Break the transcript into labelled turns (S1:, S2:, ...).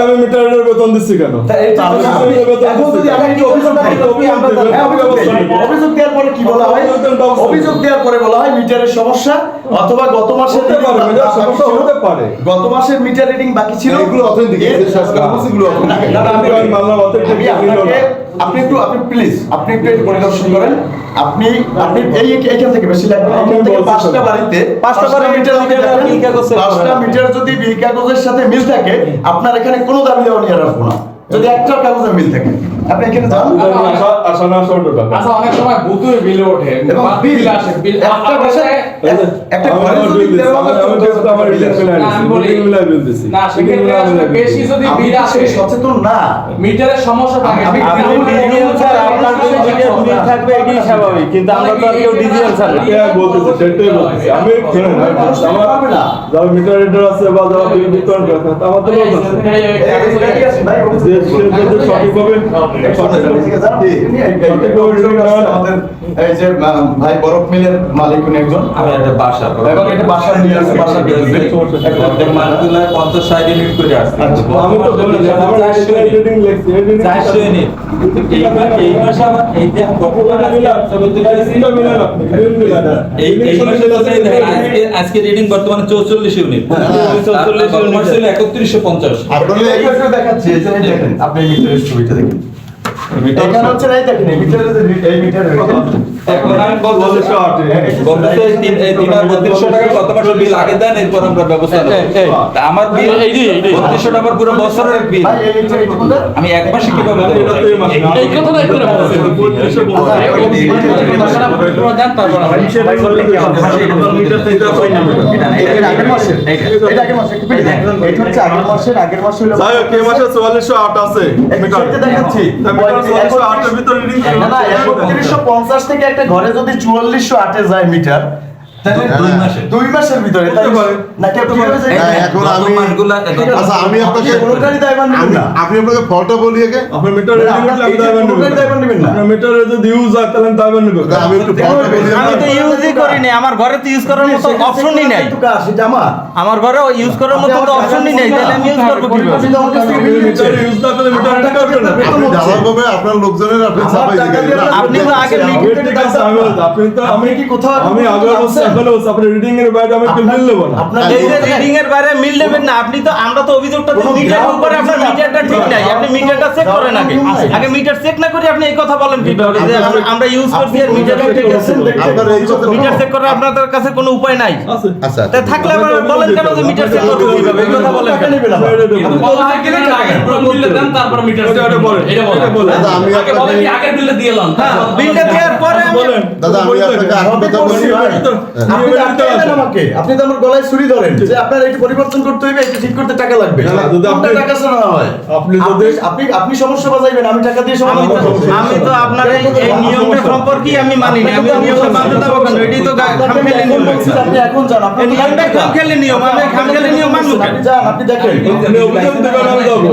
S1: আমি মিটারের বেতন দিচ্ছি কেন?
S2: অভিযোগ দেওয়ার পরে কি বলা হয়? অভিযোগ দেওয়ার পরে বলা হয় মিটারের সমস্যা অথবা গত মাসের
S1: সমস্যা হতে পারে,
S2: গত মাসের মিটার রিডিং বাকি ছিল।
S1: এগুলো অথেন্টিক, এগুলো
S2: আপনি একটু প্লিজ আপনি একটু পরিদর্শন করেন। আপনি এইখান থেকে বেশি লাগবে, এখান থেকে পাঁচটা বাড়িতে পাঁচটা মিটার যদি বিল কাগজের সাথে মিল থাকে, আপনার এখানে কোনো দাবি দেওয়া নিয়ে আসবো না। যদি একটা কাগজে মিল থাকে আপনি এখানে যান।
S3: আচ্ছা, অনেক সময় বুতুরে বিল ওঠে
S2: এবং বিল আসে, বিল একটা ভাষায় একটা ঘরে যদি দেওয়া হয়
S1: আমার বিল দিছি
S3: না, সেক্ষেত্রে বেশি যদি বিল আসে
S2: সচেতন না,
S3: মিটারের সমস্যা থাকে।
S4: আপনি ডিজিটাল স্যার, আপনার যদি মিটার বিল থাকবে এটাই স্বাভাবিক, কিন্তু আমরা তো আর কেউ ডিজিটাল স্যার না।
S1: বলতেছি, সেটাই বলতেছি আমি। যারা মিটার রিডার আছে বা যারা বিল বিতরণ করে আমার তো লোক আছে সঠিকভাবে
S2: আমাদের এই যে ভাই বরফ মিলের মালিক উনি একজন,
S5: আমি একটা বাসা
S2: এবং এটা বাসার নিয়ে আছে, বাসার বিদ্যুৎ
S5: মানগুলা 50-60 ইউনিট করে আসছে।
S1: আমি তো বলি আমার রিডিং লেখছি, রিডিং
S5: 400 ইউনিট। এই মাসে আমার এই যে আজকে রিডিং বর্তমানে 44 ইউনিট। 44 ইউনিট ছিল 3150।
S2: আপনারা এইভাবে দেখাচ্ছি, এই যে দেখেন আপনি মিটারের ছবিটা দেখেন, এখানে হচ্ছে নাই দেখেন এই মিটারের এই মিটারের
S5: এখন আমি বলতে 3200 টাকা কত মাসের বিল আগে দেন, এরপর আমরা ব্যবস্থা নেব। আমার বিল 3200 টাকা পুরো বছরের বিল,
S2: ভাই এইটা
S5: আমি এক মাসে কিভাবে দেব?
S3: এই কথাটা একটু
S2: আগের মাসে হলো
S1: যাই হোক, এই মাসে 4408 আছে মিটার
S2: দেখাচ্ছি।
S1: মিটার 4408 এর ভিতর রিডিং
S2: না না 3150 থেকে একটা ঘরে যদি 4408 এ যায় মিটার, তাহলে 2 মাসের ভিতরে তাই নাকি আপনি কিভাবে
S6: না, এখন আমি
S5: মানগুলা
S6: আচ্ছা আমি আপনাকে
S2: কোনটারই দায়ভার নেবেন না।
S6: আপনি আপনাকে ফলটা বলি আগে।
S1: আপনার মিটার রিডিং লাগবে
S2: দায়ভার নেবেন না।
S1: আপনার মিটারে যদি ইউজ হয় তাহলে দায়ভার নেবে।
S6: আমি একটু ফলটা বলি
S4: আমি তো ইউজই করি না, আমার ঘরে তো ইউজ করার মতো অপশনই নাই।
S2: সেটা আমার
S4: আমার ঘরে ইউজ করার মতো তো অপশনই নাই, তাহলে আমি ইউজ করব কিভাবে?
S1: মিটার ইউজ না করলে মিটার রিডিং করবে না।
S6: আপনি যাওয়ারভাবে আপনার লোকজনের আপনি চাপাই দিবেন।
S4: আপনি তো আগে
S1: ঠিক আছে, আমি
S2: কি কোথাও
S1: আমি আগে বলছি, এখন বলছি আপনি রিডিং এর বাইরে আমি একটু মিল নেব না।
S2: আপনার
S4: এই যে রিডিং এর বাইরে মিল নেবেন না, আপনি তো আমরা তো অভিযোগটা দিই মিটারের উপরে, আপনার মিটারটা ঠিক নাই, আপনি মিটারটা চেক করেন আগে। আগে মিটার চেক না করে আপনি এই কথা বলেন কিভাবে যে আমরা ইউজ করছি আর মিটারটা ঠিক আছে?
S6: আপনার এই কথা
S4: মিটার চেক করার আপনাদের কাছে কোনো উপায় নাই?
S6: আচ্ছা
S4: তা থাকলে আবার বলেন কেন যে মিটার চেক করতে কিভাবে? এই কথা বলেন কেন?
S3: তারপর মিটার
S6: দাদা আমি আপনাকে
S3: আগের বিলটা দিয়ে লন।
S4: বিলটা দেওয়ার পরে
S1: বলেন
S6: দাদা আমি আপনাকে আরেকটা কথা বলি।
S2: আপনি তো আমার গলায় ছুরি ধরেন যে আপনার এটা পরিবর্তন করতে হইবে, এটা ঠিক করতে টাকা লাগবে।
S1: না, যদি
S2: কোনটা
S1: আপনি-
S2: টাকা ছাড়া হয়?
S1: আপনি যদি-
S2: আপনি সমস্যা বাজাইবেন, আমি টাকা দিয়ে
S4: আমি তো আপনার এই নিয়মটা সম্পর্কে আমি মানি না, আমি নিয়মটা মানতে দেবো কেন? এটাই তো খামখেয়ালি নিয়ম।
S2: আপনি এখন যান, আপনি
S4: এই নিয়মটা খামখেয়ালি নিয়ম, আমি খামখেয়ালি নিয়ম মানবো কেন?
S2: আপনি যান, আপনি দেখেন
S1: আপনি অভিযোগ দেবেন, আমি যাবো।